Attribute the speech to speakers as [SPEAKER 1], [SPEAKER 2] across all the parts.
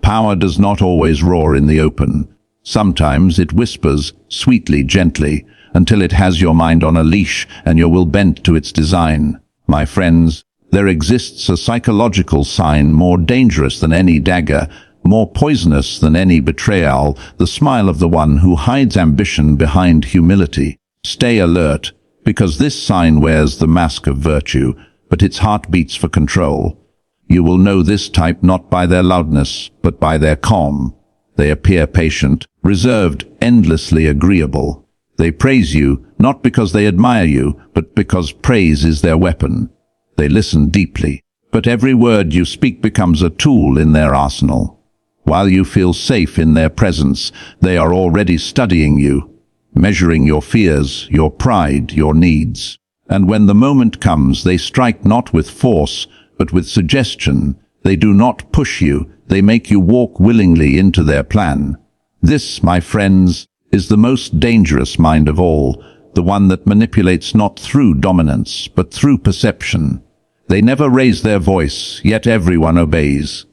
[SPEAKER 1] Power does not always roar in the open. Sometimes it whispers, sweetly, gently, until it has your mind on a leash and your will bent to its design. My friends, there exists a psychological sign more dangerous than any dagger, more poisonous than any betrayal, the smile of the one who hides ambition behind humility. Stay alert, because this sign wears the mask of virtue, but its heart beats for control. You will know this type not by their loudness, but by their calm. They appear patient, reserved, endlessly agreeable. They praise you, not because they admire you, but because praise is their weapon. They listen deeply, but every word you speak becomes a tool in their arsenal. While you feel safe in their presence, they are already studying you, measuring your fears, your pride, your needs. And when the moment comes, they strike not with force, but with suggestion. They do not push you, they make you walk willingly into their plan. This, my friends, is the most dangerous mind of all, the one that manipulates not through dominance, but through perception. They never raise their voice, yet everyone obeys.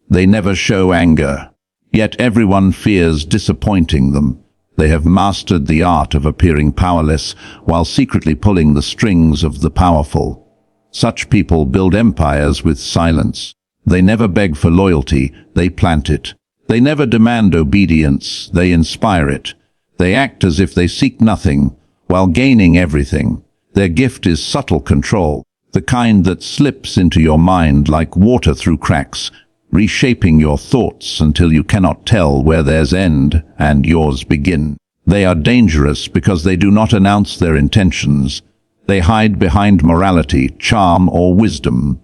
[SPEAKER 1] They never show anger, yet everyone fears disappointing them. They have mastered the art of appearing powerless while secretly pulling the strings of the powerful. Such people build empires with silence. They never beg for loyalty, they plant it. They never demand obedience, they inspire it. They act as if they seek nothing, while gaining everything. Their gift is subtle control, the kind that slips into your mind like water through cracks, reshaping your thoughts until you cannot tell where theirs end and yours begin. They are dangerous because they do not announce their intentions. They hide behind morality, charm, or wisdom.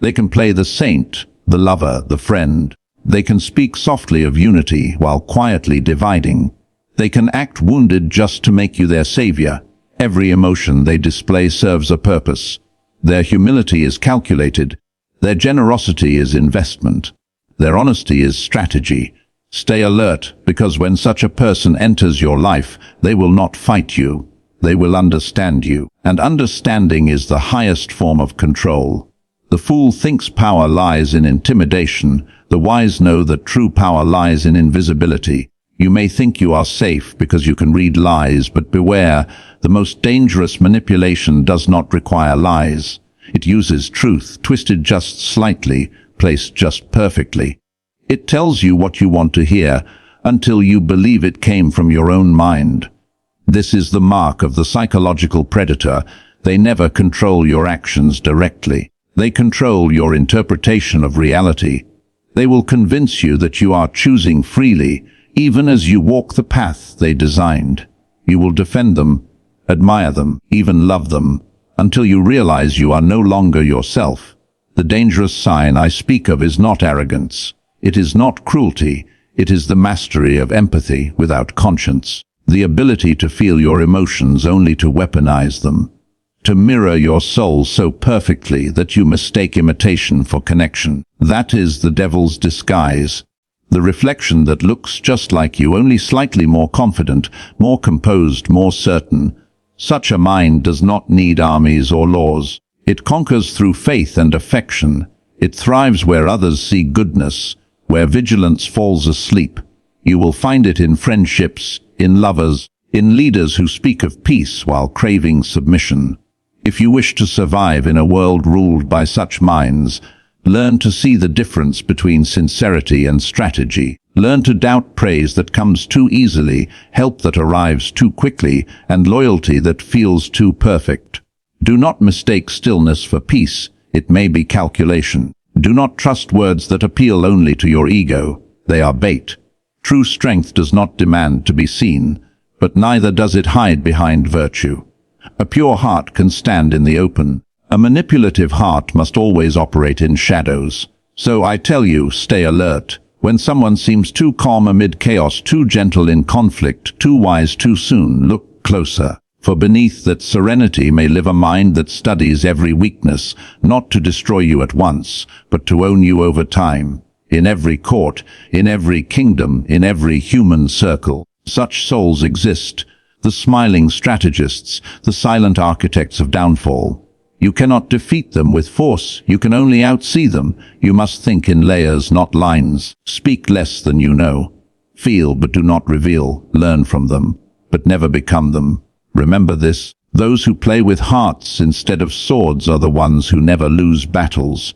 [SPEAKER 1] They can play the saint, the lover, the friend. They can speak softly of unity while quietly dividing. They can act wounded just to make you their savior. Every emotion they display serves a purpose. Their humility is calculated. Their generosity is investment. Their honesty is strategy. Stay alert, because when such a person enters your life, they will not fight you. They will understand you. And understanding is the highest form of control. The fool thinks power lies in intimidation. The wise know that true power lies in invisibility. You may think you are safe because you can read lies, but beware, the most dangerous manipulation does not require lies. It uses truth, twisted just slightly, placed just perfectly. It tells you what you want to hear, until you believe it came from your own mind. This is the mark of the psychological predator. They never control your actions directly. They control your interpretation of reality. They will convince you that you are choosing freely, even as you walk the path they designed. You will defend them, admire them, even love them, until you realize you are no longer yourself. The dangerous sign I speak of is not arrogance. It is not cruelty. It is the mastery of empathy without conscience. The ability to feel your emotions only to weaponize them. To mirror your soul so perfectly that you mistake imitation for connection. That is the devil's disguise. The reflection that looks just like you, only slightly more confident, more composed, more certain. Such a mind does not need armies or laws. It conquers through faith and affection. It thrives where others see goodness, where vigilance falls asleep. You will find it in friendships, in lovers, in leaders who speak of peace while craving submission. If you wish to survive in a world ruled by such minds, learn to see the difference between sincerity and strategy. Learn to doubt praise that comes too easily, help that arrives too quickly, and loyalty that feels too perfect. Do not mistake stillness for peace. It may be calculation. Do not trust words that appeal only to your ego. They are bait. True strength does not demand to be seen, but neither does it hide behind virtue. A pure heart can stand in the open. A manipulative heart must always operate in shadows. So I tell you, stay alert. When someone seems too calm amid chaos, too gentle in conflict, too wise too soon, look closer. For beneath that serenity may live a mind that studies every weakness, not to destroy you at once, but to own you over time. In every court, in every kingdom, in every human circle, such souls exist. The smiling strategists, the silent architects of downfall. You cannot defeat them with force, you can only outsee them. You must think in layers, not lines. Speak less than you know. Feel but do not reveal. Learn from them, but never become them. Remember this, those who play with hearts instead of swords are the ones who never lose battles.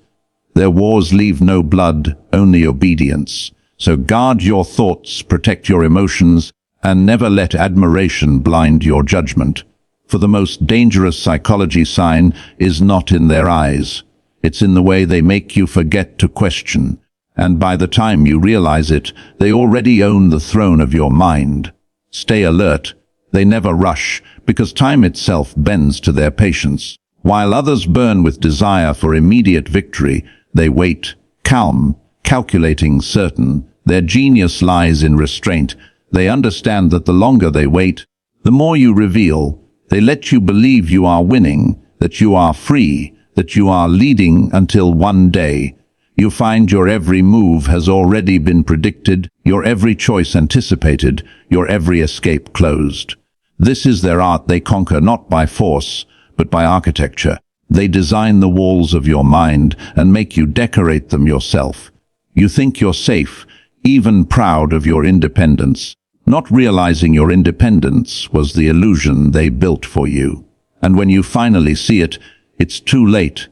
[SPEAKER 1] Their wars leave no blood, only obedience. So guard your thoughts, protect your emotions, and never let admiration blind your judgment. For the most dangerous psychology sign is not in their eyes. It's in the way they make you forget to question. And by the time you realize it, they already own the throne of your mind. Stay alert. They never rush, because time itself bends to their patience. While others burn with desire for immediate victory, they wait, calm, calculating, certain. Their genius lies in restraint. They understand that the longer they wait, the more you reveal. They let you believe you are winning, that you are free, that you are leading until one day you find your every move has already been predicted, your every choice anticipated, your every escape closed. This is their art. They conquer not by force, but by architecture. They design the walls of your mind and make you decorate them yourself. You think you're safe, even proud of your independence, not realizing your independence was the illusion they built for you. And when you finally see it, it's too late.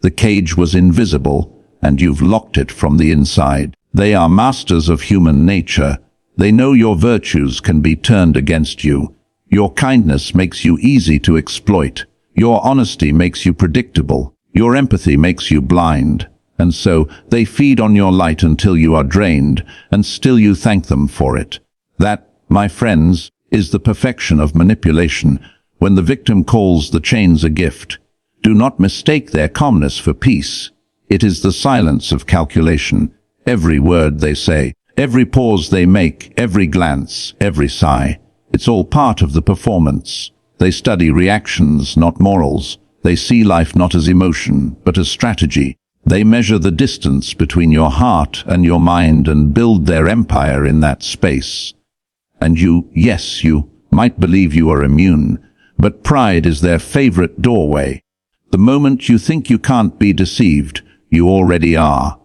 [SPEAKER 1] The cage was invisible, and you've locked it from the inside. They are masters of human nature. They know your virtues can be turned against you. Your kindness makes you easy to exploit. Your honesty makes you predictable. Your empathy makes you blind. And so they feed on your light until you are drained, and still you thank them for it. That, my friends, is the perfection of manipulation, when the victim calls the chains a gift. Do not mistake their calmness for peace. It is the silence of calculation. Every word they say, every pause they make, every glance, every sigh. It's all part of the performance. They study reactions, not morals. They see life not as emotion, but as strategy. They measure the distance between your heart and your mind and build their empire in that space. And you, yes, you might believe you are immune, but pride is their favorite doorway. The moment you think you can't be deceived, you already are.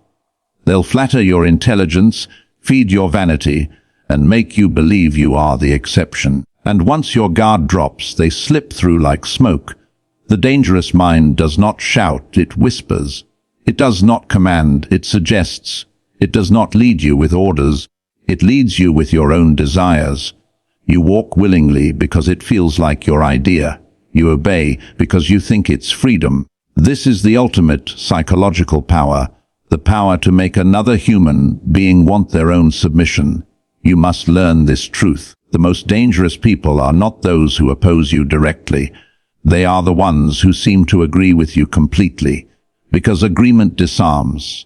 [SPEAKER 1] They'll flatter your intelligence, feed your vanity, and make you believe you are the exception. And once your guard drops, they slip through like smoke. The dangerous mind does not shout, it whispers. It does not command, it suggests. It does not lead you with orders. It leads you with your own desires. You walk willingly because it feels like your idea. You obey because you think it's freedom. This is the ultimate psychological power, the power to make another human being want their own submission. You must learn this truth. The most dangerous people are not those who oppose you directly. They are the ones who seem to agree with you completely, because agreement disarms.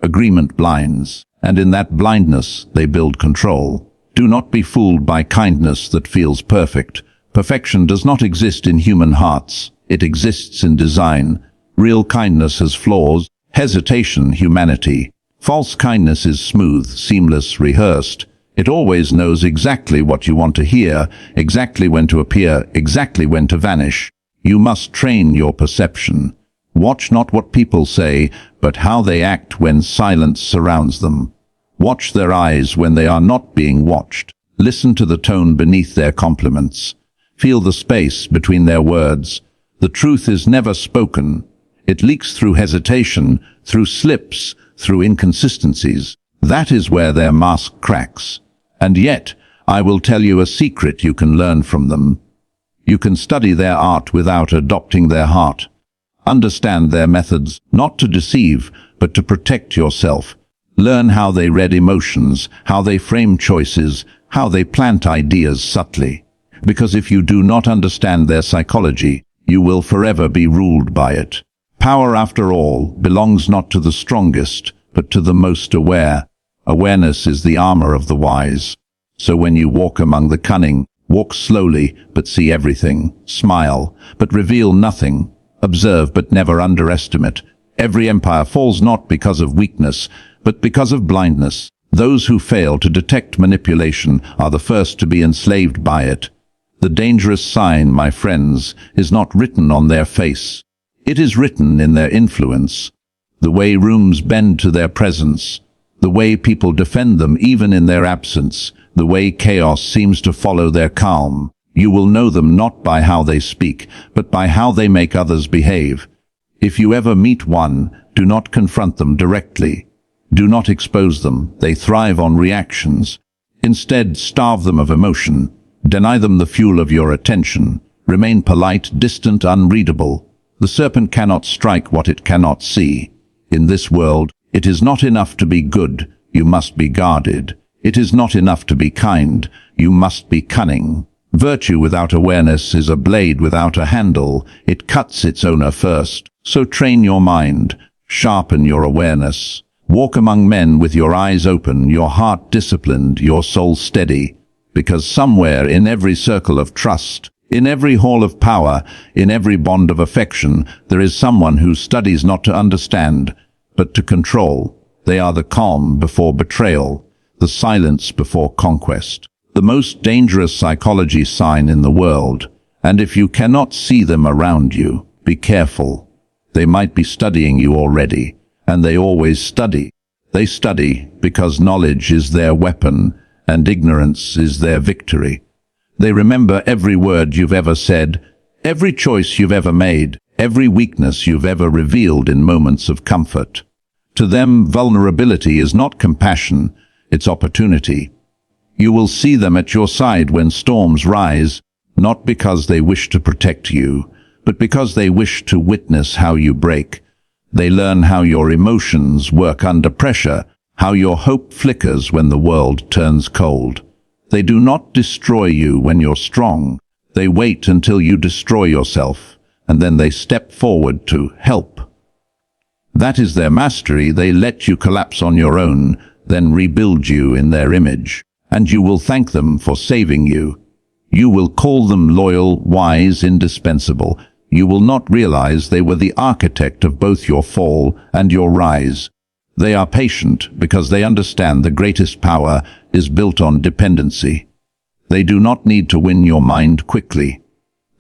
[SPEAKER 1] Agreement blinds, and in that blindness they build control. Do not be fooled by kindness that feels perfect. Perfection does not exist in human hearts. It exists in design. Real kindness has flaws, hesitation, humanity. False kindness is smooth, seamless, rehearsed. It always knows exactly what you want to hear, exactly when to appear, exactly when to vanish. You must train your perception. Watch not what people say, but how they act when silence surrounds them. Watch their eyes when they are not being watched. Listen to the tone beneath their compliments. Feel the space between their words. The truth is never spoken. It leaks through hesitation, through slips, through inconsistencies. That is where their mask cracks. And yet, I will tell you a secret you can learn from them. You can study their art without adopting their heart. Understand their methods, not to deceive, but to protect yourself. Learn how they read emotions, how they frame choices, how they plant ideas subtly. Because if you do not understand their psychology, you will forever be ruled by it. Power, after all, belongs not to the strongest, but to the most aware. Awareness is the armor of the wise. So when you walk among the cunning, walk slowly, but see everything. Smile, but reveal nothing. Observe, but never underestimate. Every empire falls not because of weakness, but because of blindness. Those who fail to detect manipulation are the first to be enslaved by it. The dangerous sign, my friends, is not written on their face. It is written in their influence, the way rooms bend to their presence, the way people defend them even in their absence, the way chaos seems to follow their calm. You will know them not by how they speak, but by how they make others behave. If you ever meet one, do not confront them directly. Do not expose them. They thrive on reactions. Instead, starve them of emotion. Deny them the fuel of your attention. Remain polite, distant, unreadable. The serpent cannot strike what it cannot see. In this world, it is not enough to be good. You must be guarded. It is not enough to be kind. You must be cunning. Virtue without awareness is a blade without a handle. It cuts its owner first. So train your mind. Sharpen your awareness. Walk among men with your eyes open, your heart disciplined, your soul steady. Because somewhere in every circle of trust, in every hall of power, in every bond of affection, there is someone who studies not to understand, but to control. They are the calm before betrayal, the silence before conquest. The most dangerous psychology sign in the world, and if you cannot see them around you, be careful. They might be studying you already, and they always study. They study because knowledge is their weapon, and ignorance is their victory. They remember every word you've ever said, every choice you've ever made, every weakness you've ever revealed in moments of comfort. To them, vulnerability is not compassion, it's opportunity. You will see them at your side when storms rise, not because they wish to protect you, but because they wish to witness how you break. They learn how your emotions work under pressure, how your hope flickers when the world turns cold. They do not destroy you when you're strong. They wait until you destroy yourself, and then they step forward to help. That is their mastery. They let you collapse on your own, then rebuild you in their image. And you will thank them for saving you. You will call them loyal, wise, indispensable. You will not realize they were the architect of both your fall and your rise. They are patient because they understand the greatest power is built on dependency. They do not need to win your mind quickly.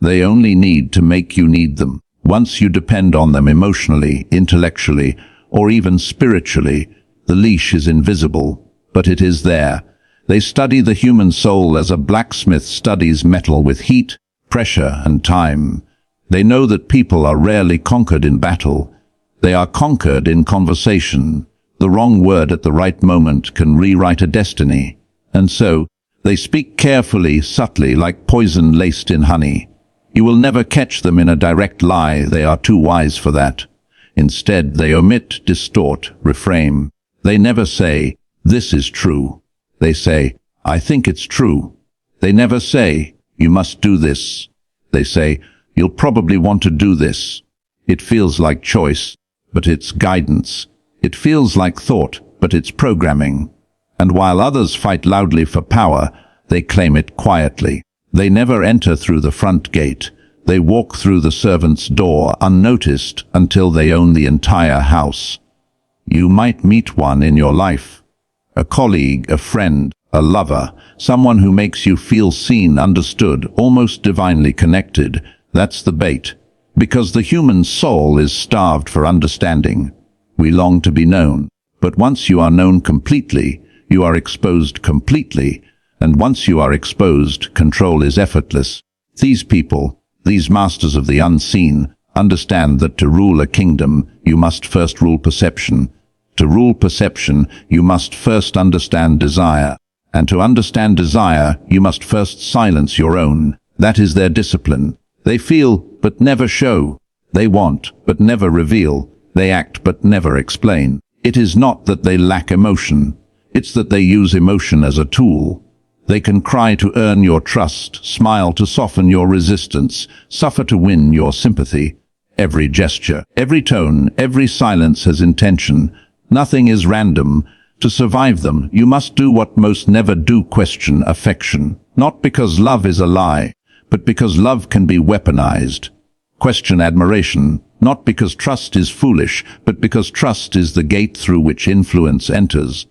[SPEAKER 1] They only need to make you need them. Once you depend on them emotionally, intellectually, or even spiritually, the leash is invisible, but it is there. They study the human soul as a blacksmith studies metal with heat, pressure, and time. They know that people are rarely conquered in battle. They are conquered in conversation. The wrong word at the right moment can rewrite a destiny. And so, they speak carefully, subtly, like poison laced in honey. You will never catch them in a direct lie. They are too wise for that. Instead, they omit, distort, reframe. They never say, "This is true." They say, "I think it's true." They never say, "You must do this." They say, "You'll probably want to do this." It feels like choice, but it's guidance. It feels like thought, but it's programming. And while others fight loudly for power, they claim it quietly. They never enter through the front gate. They walk through the servant's door unnoticed until they own the entire house. You might meet one in your life. A colleague, a friend, a lover, someone who makes you feel seen, understood, almost divinely connected. That's the bait. Because the human soul is starved for understanding. We long to be known. But once you are known completely, you are exposed completely. And once you are exposed, control is effortless. These people, these masters of the unseen, understand that to rule a kingdom, you must first rule perception. To rule perception, you must first understand desire. And to understand desire, you must first silence your own. That is their discipline. They feel, but never show. They want, but never reveal. They act, but never explain. It is not that they lack emotion. It's that they use emotion as a tool. They can cry to earn your trust, smile to soften your resistance, suffer to win your sympathy. Every gesture, every tone, every silence has intention. Nothing is random. To survive them, you must do what most never do: question affection. Not because love is a lie, but because love can be weaponized. Question admiration, not because trust is foolish, but because trust is the gate through which influence enters.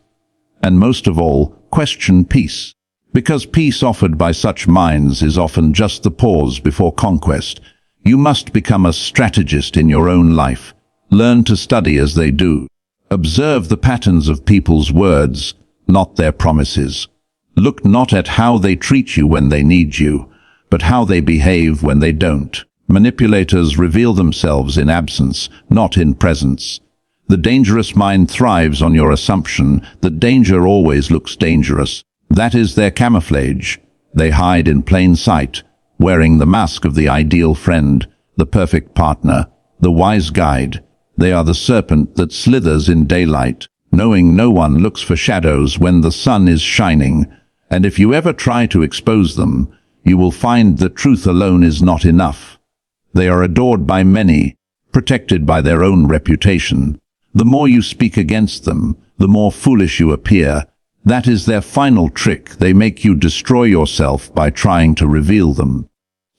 [SPEAKER 1] And most of all, question peace. Because peace offered by such minds is often just the pause before conquest. You must become a strategist in your own life. Learn to study as they do. Observe the patterns of people's words, not their promises. Look not at how they treat you when they need you, but how they behave when they don't. Manipulators reveal themselves in absence, not in presence. The dangerous mind thrives on your assumption that danger always looks dangerous. That is their camouflage. They hide in plain sight, wearing the mask of the ideal friend, the perfect partner, the wise guide. They are the serpent that slithers in daylight, knowing no one looks for shadows when the sun is shining. And if you ever try to expose them, you will find that truth alone is not enough. They are adored by many, protected by their own reputation. The more you speak against them, the more foolish you appear. That is their final trick. They make you destroy yourself by trying to reveal them.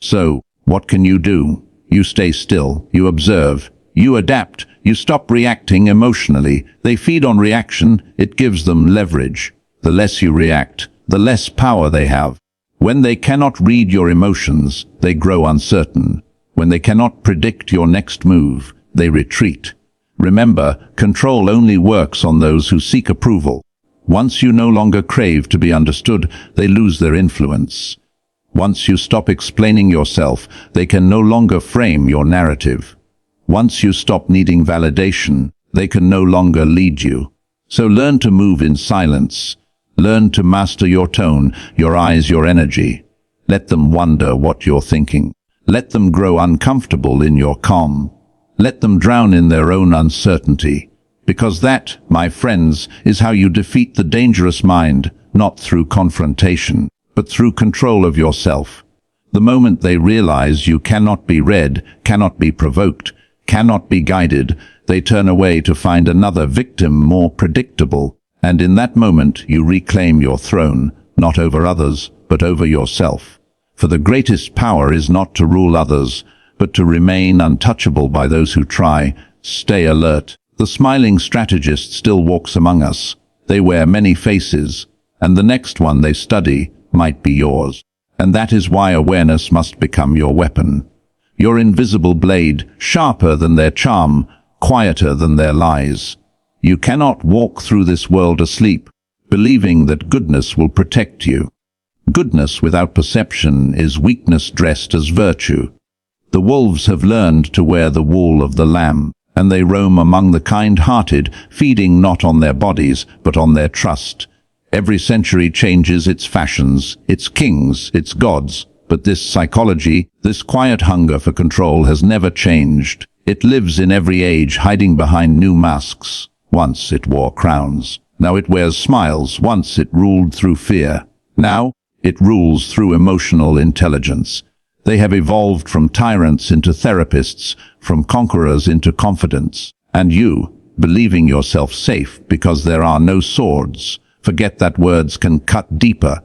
[SPEAKER 1] So, what can you do? You stay still, you observe, you adapt, you stop reacting emotionally. They feed on reaction, it gives them leverage. The less you react, the less power they have. When they cannot read your emotions, they grow uncertain. When they cannot predict your next move, they retreat. Remember, control only works on those who seek approval. Once you no longer crave to be understood, they lose their influence. Once you stop explaining yourself, they can no longer frame your narrative. Once you stop needing validation, they can no longer lead you. So learn to move in silence. Learn to master your tone, your eyes, your energy. Let them wonder what you're thinking. Let them grow uncomfortable in your calm. Let them drown in their own uncertainty. Because that, my friends, is how you defeat the dangerous mind, not through confrontation, but through control of yourself. The moment they realize you cannot be read, cannot be provoked, cannot be guided, they turn away to find another victim more predictable. And in that moment you reclaim your throne, not over others, but over yourself. For the greatest power is not to rule others, but to remain untouchable by those who try. Stay alert. The smiling strategist still walks among us. They wear many faces, and the next one they study might be yours. And that is why awareness must become your weapon. Your invisible blade, sharper than their charm, quieter than their lies. You cannot walk through this world asleep, believing that goodness will protect you. Goodness without perception is weakness dressed as virtue. The wolves have learned to wear the wool of the lamb, and they roam among the kind-hearted, feeding not on their bodies, but on their trust. Every century changes its fashions, its kings, its gods, but this psychology, this quiet hunger for control has never changed. It lives in every age, hiding behind new masks. Once it wore crowns. Now it wears smiles. Once it ruled through fear. Now it rules through emotional intelligence. They have evolved from tyrants into therapists, from conquerors into confidants. And you, believing yourself safe because there are no swords, forget that words can cut deeper.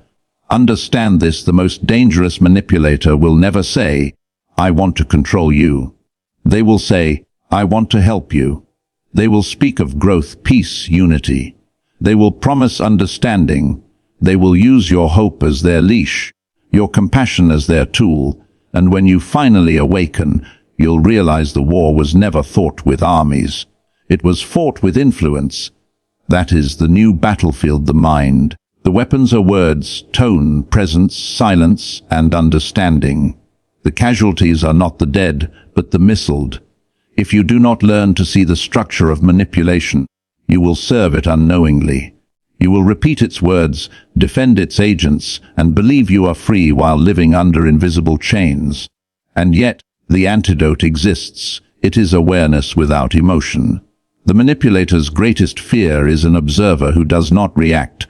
[SPEAKER 1] Understand this: the most dangerous manipulator will never say, "I want to control you." They will say, "I want to help you." They will speak of growth, peace, unity. They will promise understanding. They will use your hope as their leash, your compassion as their tool. And when you finally awaken, you'll realize the war was never fought with armies. It was fought with influence. That is the new battlefield, the mind. The weapons are words, tone, presence, silence, and understanding. The casualties are not the dead, but the missiled. If you do not learn to see the structure of manipulation, you will serve it unknowingly. You will repeat its words, defend its agents, and believe you are free while living under invisible chains. And yet, the antidote exists. It is awareness without emotion. The manipulator's greatest fear is an observer who does not react,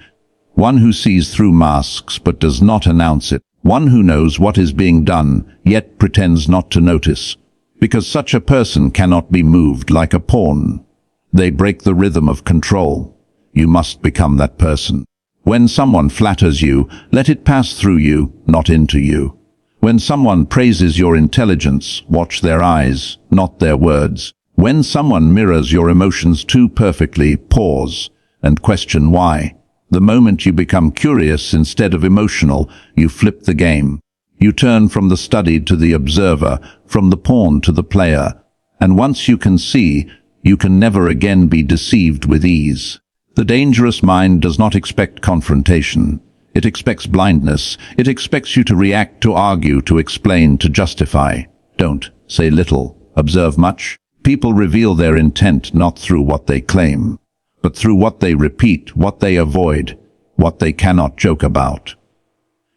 [SPEAKER 1] one who sees through masks but does not announce it, one who knows what is being done, yet pretends not to notice. Because such a person cannot be moved like a pawn. They break the rhythm of control. You must become that person. When someone flatters you, let it pass through you, not into you. When someone praises your intelligence, watch their eyes, not their words. When someone mirrors your emotions too perfectly, pause and question why. The moment you become curious instead of emotional, you flip the game. You turn from the studied to the observer, from the pawn to the player, and once you can see, you can never again be deceived with ease. The dangerous mind does not expect confrontation. It expects blindness. It expects you to react, to argue, to explain, to justify. Don't say little, observe much. People reveal their intent not through what they claim, but through what they repeat, what they avoid, what they cannot joke about.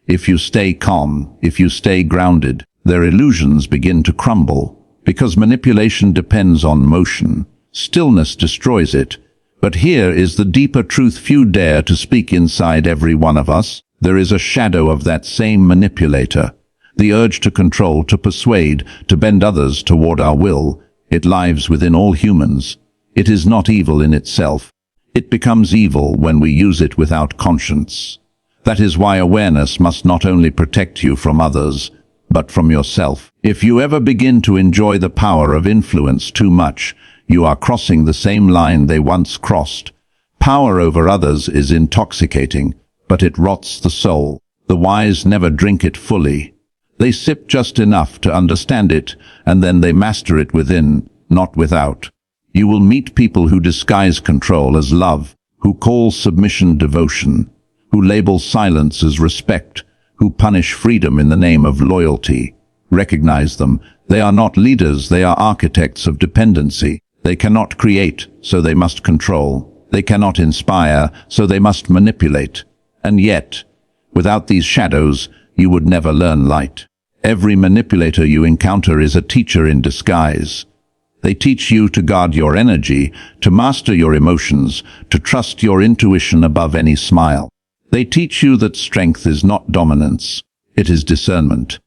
[SPEAKER 1] If you stay calm, if you stay grounded, their illusions begin to crumble, because manipulation depends on motion. Stillness destroys it. But here is the deeper truth few dare to speak inside every one of us. There is a shadow of that same manipulator. The urge to control, to persuade, to bend others toward our will. It lives within all humans. It is not evil in itself. It becomes evil when we use it without conscience. That is why awareness must not only protect you from others, but from yourself. If you ever begin to enjoy the power of influence too much, you are crossing the same line they once crossed. Power over others is intoxicating, but it rots the soul. The wise never drink it fully. They sip just enough to understand it, and then they master it within, not without. You will meet people who disguise control as love, who call submission devotion, who label silence as respect, who punish freedom in the name of loyalty. Recognize them. They are not leaders, they are architects of dependency. They cannot create, so they must control. They cannot inspire, so they must manipulate. And yet, without these shadows, you would never learn light. Every manipulator you encounter is a teacher in disguise. They teach you to guard your energy, to master your emotions, to trust your intuition above any smile. They teach you that strength is not dominance, it is discernment.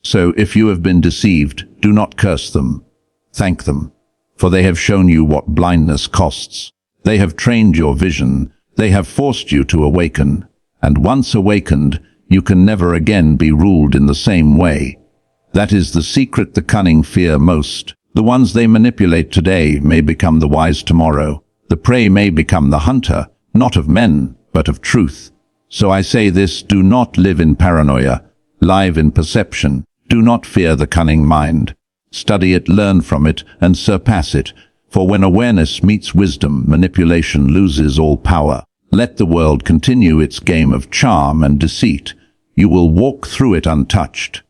[SPEAKER 1] So if you have been deceived, do not curse them. Thank them, for they have shown you what blindness costs. They have trained your vision, they have forced you to awaken, and once awakened, you can never again be ruled in the same way. That is the secret the cunning fear most. The ones they manipulate today may become the wise tomorrow. The prey may become the hunter, not of men, but of truth. So I say this, do not live in paranoia, live in perception. Do not fear the cunning mind. Study it, learn from it, and surpass it. For when awareness meets wisdom, manipulation loses all power. Let the world continue its game of charm and deceit. You will walk through it untouched.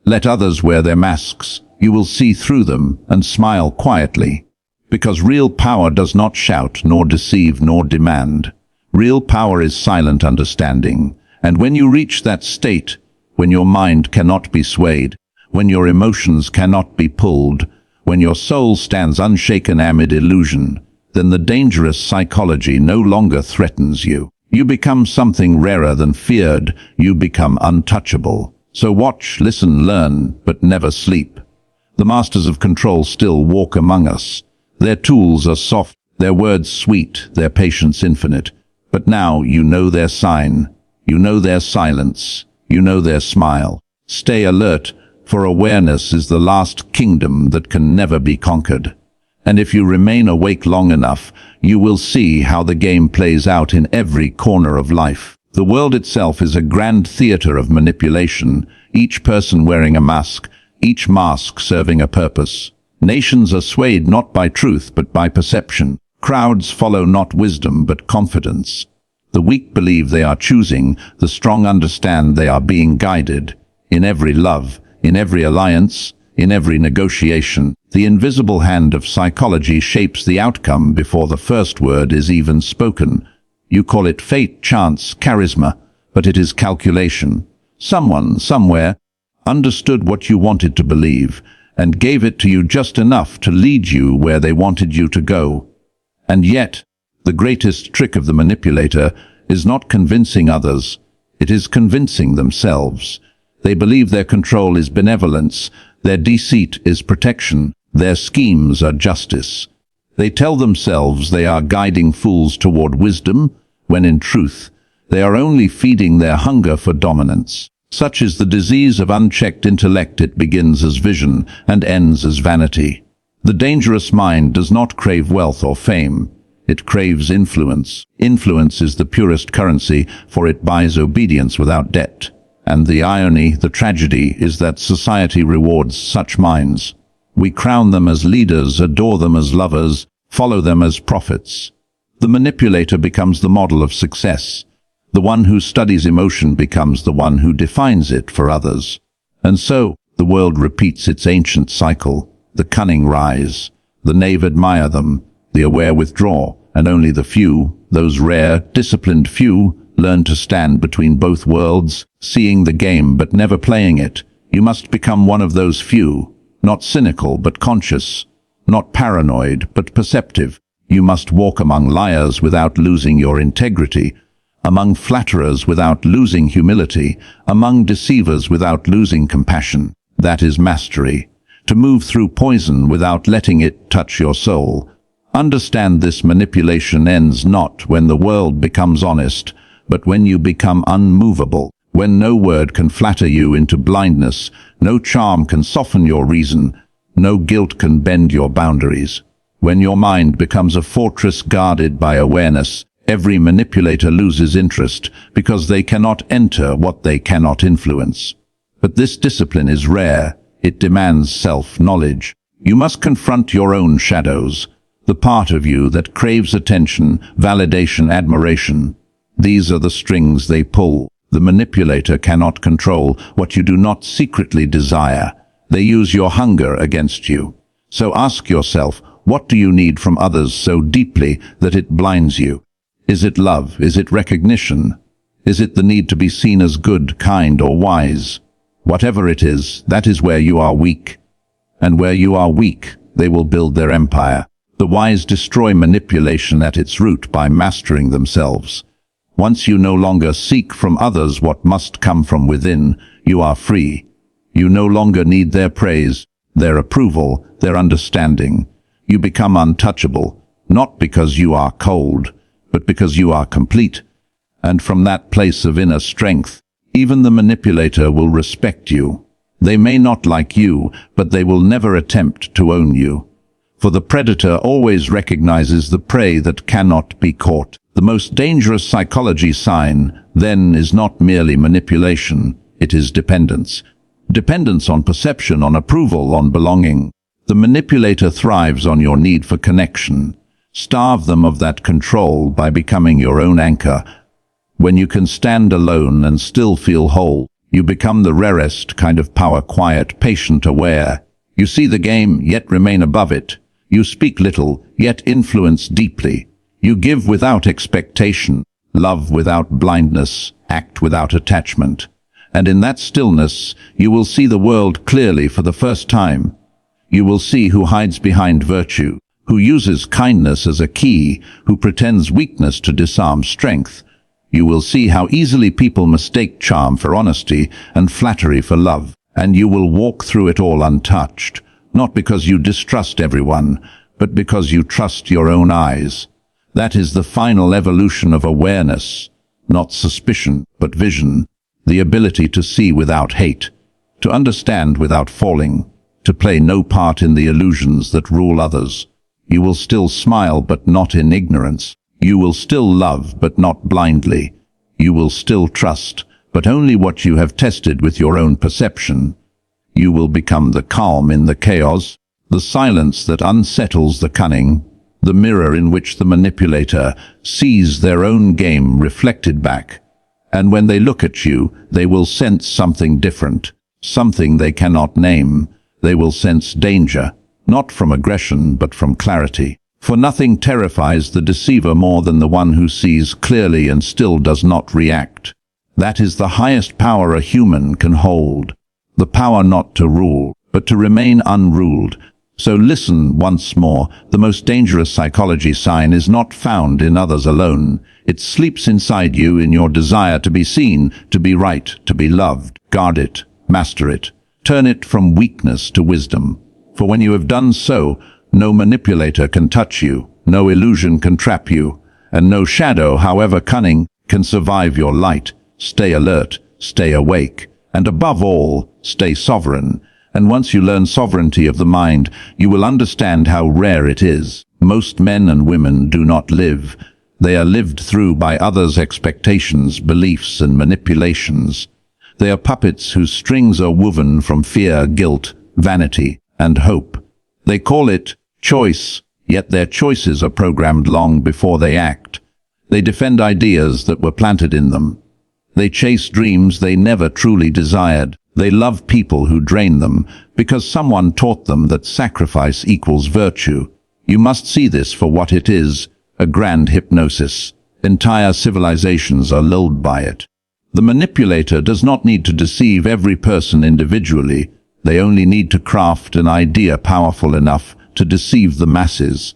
[SPEAKER 1] Let others wear their masks. You will see through them and smile quietly. Because real power does not shout, nor deceive, nor demand. Real power is silent understanding. And when you reach that state, when your mind cannot be swayed, when your emotions cannot be pulled, when your soul stands unshaken amid illusion, then the dangerous psychology no longer threatens you. You become something rarer than feared. You become untouchable. So watch, listen, learn, but never sleep. The masters of control still walk among us. Their tools are soft, their words sweet, their patience infinite. But now you know their sign, you know their silence, you know their smile. Stay alert, for awareness is the last kingdom that can never be conquered. And if you remain awake long enough, you will see how the game plays out in every corner of life. The world itself is a grand theater of manipulation, each person wearing a mask, each mask serving a purpose. Nations are swayed not by truth but by perception. Crowds follow not wisdom but confidence. The weak believe they are choosing, the strong understand they are being guided. In every love, in every alliance, in every negotiation, the invisible hand of psychology shapes the outcome before the first word is even spoken. You call it fate, chance, charisma, but it is calculation. Someone, somewhere, understood what you wanted to believe, and gave it to you just enough to lead you where they wanted you to go. And yet, the greatest trick of the manipulator is not convincing others, it is convincing themselves. They believe their control is benevolence, their deceit is protection, their schemes are justice. They tell themselves they are guiding fools toward wisdom, when in truth, they are only feeding their hunger for dominance. Such is the disease of unchecked intellect. It begins as vision and ends as vanity. The dangerous mind does not crave wealth or fame. It craves influence. Influence is the purest currency, for it buys obedience without debt. And the irony, the tragedy, is that society rewards such minds. We crown them as leaders, adore them as lovers, follow them as prophets. The manipulator becomes the model of success. The one who studies emotion becomes the one who defines it for others. And so, the world repeats its ancient cycle. The cunning rise, the knave admire them, the aware withdraw, and only the few, those rare, disciplined few, learn to stand between both worlds, seeing the game but never playing it. You must become one of those few, not cynical but conscious, not paranoid but perceptive. You must walk among liars without losing your integrity, among flatterers without losing humility, among deceivers without losing compassion. That is mastery. To move through poison without letting it touch your soul. Understand this: manipulation ends not when the world becomes honest, but when you become unmovable, when no word can flatter you into blindness, no charm can soften your reason, no guilt can bend your boundaries. When your mind becomes a fortress guarded by awareness, every manipulator loses interest because they cannot enter what they cannot influence. But this discipline is rare. It demands self-knowledge. You must confront your own shadows, the part of you that craves attention, validation, admiration. These are the strings they pull. The manipulator cannot control what you do not secretly desire. They use your hunger against you. So ask yourself, what do you need from others so deeply that it blinds you? Is it love? Is it recognition? Is it the need to be seen as good, kind, or wise? Whatever it is, that is where you are weak. And where you are weak, they will build their empire. The wise destroy manipulation at its root by mastering themselves. Once you no longer seek from others what must come from within, you are free. You no longer need their praise, their approval, their understanding. You become untouchable, not because you are cold, but because you are complete. And from that place of inner strength, even the manipulator will respect you. They may not like you, but they will never attempt to own you. For the predator always recognizes the prey that cannot be caught. The most dangerous psychology sign, then, is not merely manipulation, it is dependence. Dependence on perception, on approval, on belonging. The manipulator thrives on your need for connection. Starve them of that control by becoming your own anchor. When you can stand alone and still feel whole, you become the rarest kind of power: quiet, patient, aware. You see the game, yet remain above it. You speak little, yet influence deeply. You give without expectation, love without blindness, act without attachment. And in that stillness, you will see the world clearly for the first time. You will see who hides behind virtue, who uses kindness as a key, who pretends weakness to disarm strength. You will see how easily people mistake charm for honesty and flattery for love. And you will walk through it all untouched, not because you distrust everyone, but because you trust your own eyes. That is the final evolution of awareness, not suspicion, but vision. The ability to see without hate, to understand without falling, to play no part in the illusions that rule others. You will still smile, but not in ignorance. You will still love, but not blindly. You will still trust, but only what you have tested with your own perception. You will become the calm in the chaos, the silence that unsettles the cunning, the mirror in which the manipulator sees their own game reflected back. And when they look at you, they will sense something different, something they cannot name. They will sense danger, not from aggression, but from clarity. For nothing terrifies the deceiver more than the one who sees clearly and still does not react. That is the highest power a human can hold. The power not to rule, but to remain unruled. So listen once more. The most dangerous psychology sign is not found in others alone. It sleeps inside you, in your desire to be seen, to be right, to be loved. Guard it, master it. Turn it from weakness to wisdom. For when you have done so, no manipulator can touch you, no illusion can trap you, and no shadow, however cunning, can survive your light. Stay alert, stay awake, and above all, stay sovereign. And once you learn sovereignty of the mind, you will understand how rare it is. Most men and women do not live. They are lived through by others' expectations, beliefs, and manipulations. They are puppets whose strings are woven from fear, guilt, vanity, and hope. They call it choice, yet their choices are programmed long before they act. They defend ideas that were planted in them. They chase dreams they never truly desired. They love people who drain them because someone taught them that sacrifice equals virtue. You must see this for what it is, a grand hypnosis. Entire civilizations are lulled by it. The manipulator does not need to deceive every person individually. They only need to craft an idea powerful enough to deceive the masses.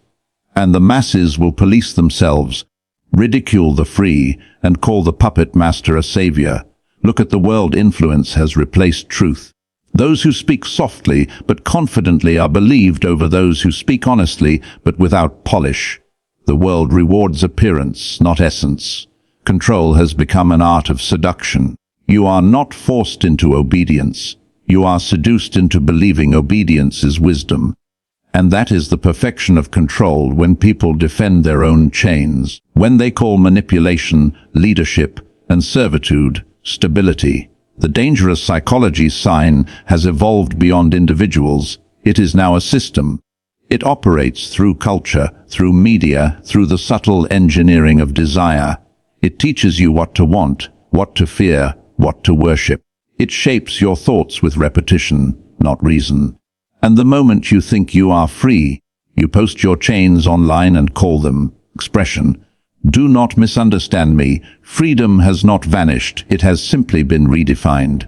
[SPEAKER 1] And the masses will police themselves, ridicule the free, and call the puppet master a savior. Look at the world. Influence has replaced truth. Those who speak softly but confidently are believed over those who speak honestly but without polish. The world rewards appearance, not essence. Control has become an art of seduction. You are not forced into obedience. You are seduced into believing obedience is wisdom. And that is the perfection of control when people defend their own chains, when they call manipulation, leadership, and servitude stability. The dangerous psychology sign has evolved beyond individuals. It is now a system. It operates through culture, through media, through the subtle engineering of desire. It teaches you what to want, what to fear, what to worship. It shapes your thoughts with repetition, not reason. And the moment you think you are free, you post your chains online and call them expression. Do not misunderstand me. Freedom has not vanished. It has simply been redefined.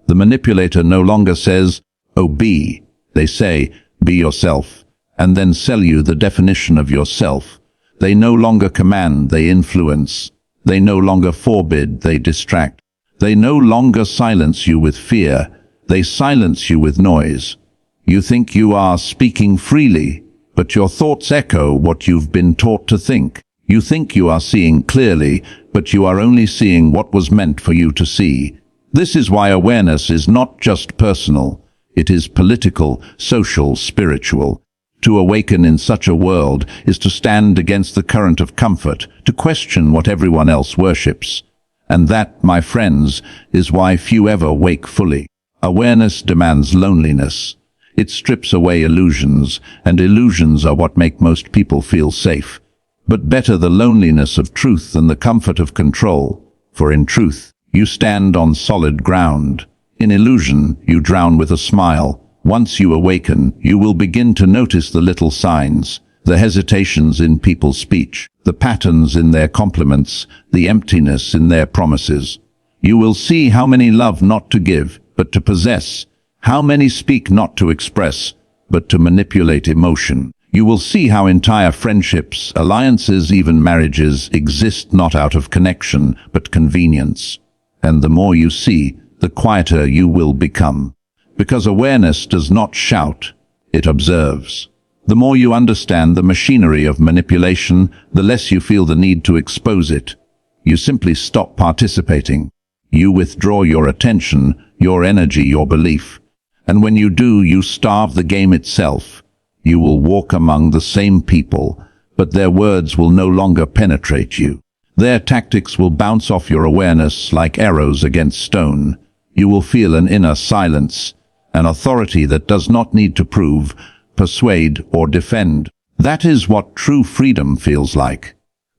[SPEAKER 1] The manipulator no longer says, "Oh, be." They say, "Be yourself," and then sell you the definition of yourself. They no longer command, they influence. They no longer forbid, they distract. They no longer silence you with fear. They silence you with noise. You think you are speaking freely, but your thoughts echo what you've been taught to think. You think you are seeing clearly, but you are only seeing what was meant for you to see. This is why awareness is not just personal. It is political, social, spiritual. To awaken in such a world is to stand against the current of comfort, to question what everyone else worships. And that, my friends, is why few ever wake fully. Awareness demands loneliness. It strips away illusions, and illusions are what make most people feel safe. But better the loneliness of truth than the comfort of control, for in truth, you stand on solid ground. In illusion, you drown with a smile. Once you awaken, you will begin to notice the little signs, the hesitations in people's speech, the patterns in their compliments, the emptiness in their promises. You will see how many love not to give, but to possess, how many speak not to express, but to manipulate emotion. You will see how entire friendships, alliances, even marriages exist not out of connection, but convenience. And the more you see, the quieter you will become. Because awareness does not shout, it observes. The more you understand the machinery of manipulation, the less you feel the need to expose it. You simply stop participating. You withdraw your attention, your energy, your belief. And when you do, you starve the game itself. You will walk among the same people, but their words will no longer penetrate you. Their tactics will bounce off your awareness like arrows against stone. You will feel an inner silence, an authority that does not need to prove, persuade, or defend. That is what true freedom feels like.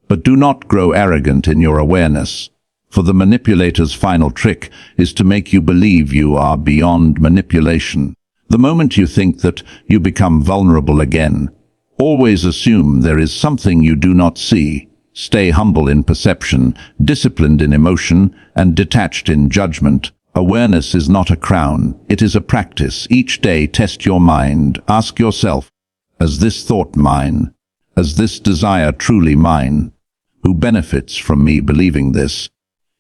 [SPEAKER 1] But do not grow arrogant in your awareness, for the manipulator's final trick is to make you believe you are beyond manipulation. The moment you think that, you become vulnerable again. Always assume there is something you do not see. Stay humble in perception, disciplined in emotion, and detached in judgment. Awareness is not a crown, it is a practice. Each day test your mind. Ask yourself, is this thought mine? Is this desire truly mine? Who benefits from me believing this?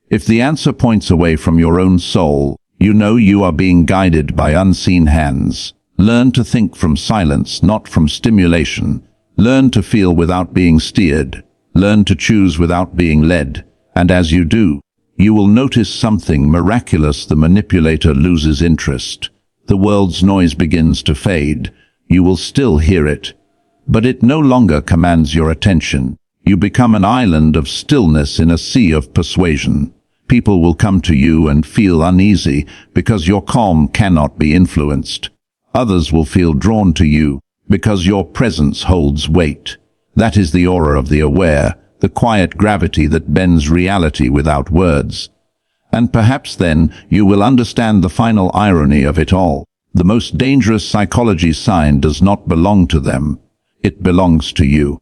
[SPEAKER 1] If the answer points away from your own soul, you know you are being guided by unseen hands. Learn to think from silence, not from stimulation. Learn to feel without being steered. Learn to choose without being led. And as you do, you will notice something miraculous. The manipulator loses interest. The world's noise begins to fade. You will still hear it, but it no longer commands your attention. You become an island of stillness in a sea of persuasion. People will come to you and feel uneasy because your calm cannot be influenced. Others will feel drawn to you because your presence holds weight. That is the aura of the aware, the quiet gravity that bends reality without words. And perhaps then you will understand the final irony of it all. The most dangerous psychology sign does not belong to them. It belongs to you.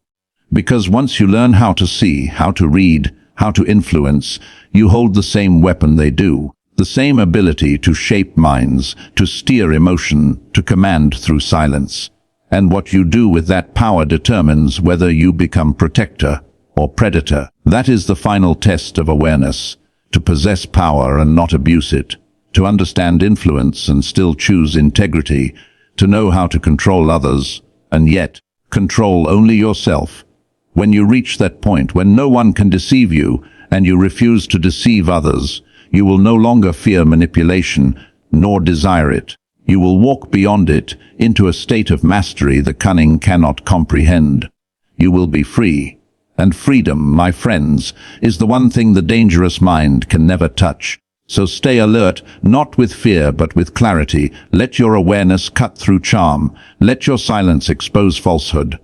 [SPEAKER 1] Because once you learn how to see, how to read, how to influence, you hold the same weapon they do, the same ability to shape minds, to steer emotion, to command through silence. And what you do with that power determines whether you become protector or predator. That is the final test of awareness, to possess power and not abuse it, to understand influence and still choose integrity, to know how to control others, and yet control only yourself. When you reach that point when no one can deceive you and you refuse to deceive others, you will no longer fear manipulation nor desire it. You will walk beyond it into a state of mastery the cunning cannot comprehend. You will be free. And freedom, my friends, is the one thing the dangerous mind can never touch. So stay alert, not with fear but with clarity. Let your awareness cut through charm. Let your silence expose falsehood.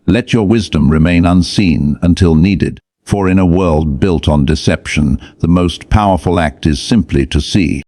[SPEAKER 1] Let your wisdom remain unseen until needed. For in a world built on deception, the most powerful act is simply to see.